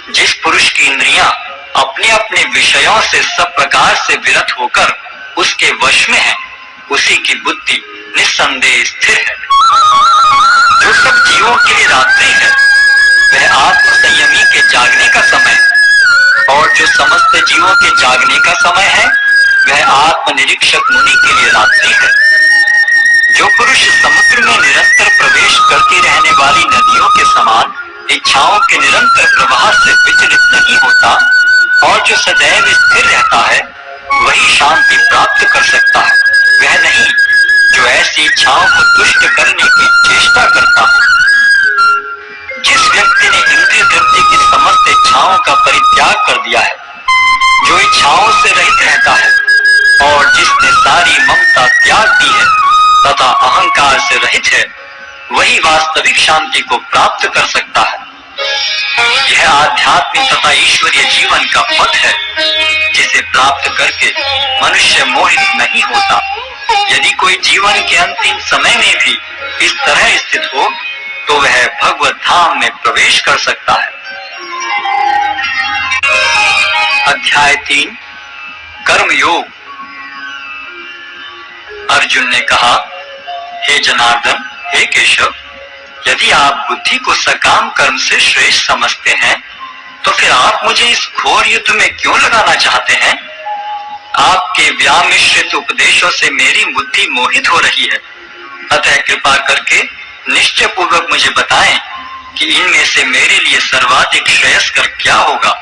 जिस पुरुष की इंद्रियां अपने अपने विषयों से सब प्रकार से विरत होकर उसके वश में है, उसी की बुद्धि निस्संदेह स्थिर है। जो सब जीवों के लिए रात्रि है वह आत्म संयमी के जागने का समय है, और जो समस्त जीवों के जागने का समय है वह आत्मनिरीक्षक मुनि के लिए रात्रि है। जो पुरुष समुद्र में निरंतर प्रवेश करती रहने वाली नदियों के समान इच्छाओं के निरंतर प्रवाह से विचलित नहीं होता और जो सदैव स्थिर रहता है वही शांति प्राप्त कर सकता है, वह नहीं जो ऐसी इच्छाओं को तुष्ट करने की चेष्टा करता है। जिस व्यक्ति ने इंद्रिय तृप्ति की समस्त इच्छाओं का परित्याग कर दिया है, जो इच्छाओं से रहित रहता है और जिसने सारी ममता त्याग दी है तथा अहंकार से रहित है, वही वास्तविक शांति को प्राप्त कर सकता है। यह आध्यात्मिक तथा ईश्वरीय जीवन का पथ है जिसे प्राप्त करके मनुष्य मोहित नहीं होता। यदि कोई जीवन के अंतिम समय में भी इस तरह स्थित हो तो वह भगवत धाम में प्रवेश कर सकता है। अध्याय 3 कर्म योग। अर्जुन ने कहा, हे जनार्दन, हे केशव, यदि आप बुद्धि को सकाम कर्म से श्रेष्ठ समझते हैं तो फिर आप मुझे इस घोर युद्ध में क्यों लगाना चाहते हैं? आपके व्यामिश्रित उपदेशों से मेरी बुद्धि मोहित हो रही है, अतः कृपा करके निश्चय पूर्वक मुझे बताएं कि इनमें से मेरे लिए सर्वाधिक श्रेयस्कर क्या होगा।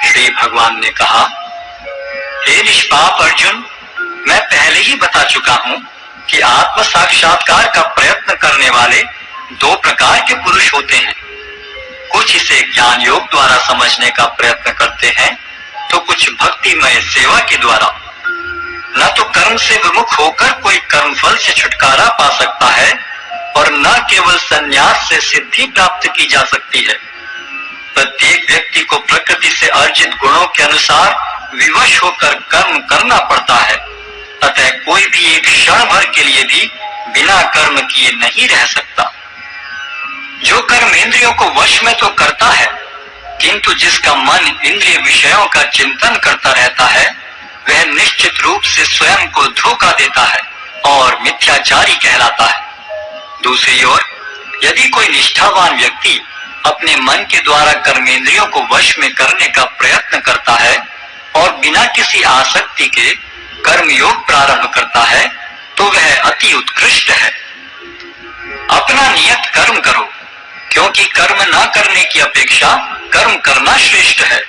श्री भगवान ने कहा, हे निष्पाप अर्जुन, मैं पहले ही बता चुका हूं कि आत्म साक्षात्कार का प्रयत्न करने वाले दो प्रकार के पुरुष होते हैं। कुछ इसे ज्ञान योग द्वारा समझने का प्रयत्न करते हैं तो कुछ भक्तिमय सेवा के द्वारा। न तो कर्म से विमुख होकर कोई कर्मफल से छुटकारा पा सकता है और न केवल संन्यास से सिद्धि प्राप्त की जा सकती है। प्रत्येक व्यक्ति को प्रकृति से अर्जित गुणों के अनुसार विवश होकर कर्म करना पड़ता है, अतः कोई भी एक क्षण भर के लिए भी बिना कर्म किए नहीं रह सकता। जो कर्म इंद्रियों को वश में तो करता है, किंतु जिसका मन इंद्रिय विषयों का चिंतन करता रहता है वह निश्चित रूप से स्वयं को धोखा देता है और मिथ्याचारी कहलाता है। दूसरी ओर यदि कोई निष्ठावान व्यक्ति अपने मन के द्वारा कर्मेंद्रियों को वश में करने का प्रयत्न करता है और बिना किसी आसक्ति के कर्म योग प्रारंभ करता है तो वह अति उत्कृष्ट है। अपना नियत कर्म करो, क्योंकि कर्म न करने की अपेक्षा कर्म करना श्रेष्ठ है।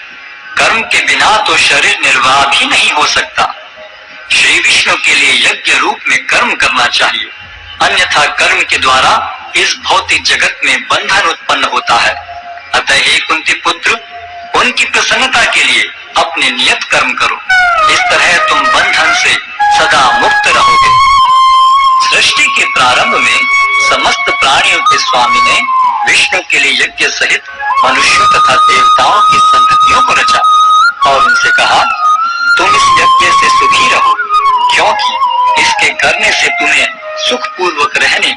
कर्म के बिना तो शरीर निर्वाह भी नहीं हो सकता। श्री विष्णु के लिए यज्ञ रूप में कर्म करना चाहिए, अन्यथा कर्म के द्वारा इस भौतिक जगत में बंधन उत्पन्न होता है। अतः हे कुंती पुत्र, उनकी प्रसन्नता के लिए अपने नियत कर्म करो, इस तरह तुम बंधन से सदा मुक्त रहोगे। सृष्टि के प्रारंभ में समस्त प्राणियों के स्वामी ने विष्णु के लिए यज्ञ सहित मनुष्यों तथा देवताओं की संततियों को रचा और उनसे कहा, तुम इस यज्ञ से सुखी रहो, क्योंकि इसके करने से तुम्हें सुख पूर्वक रहने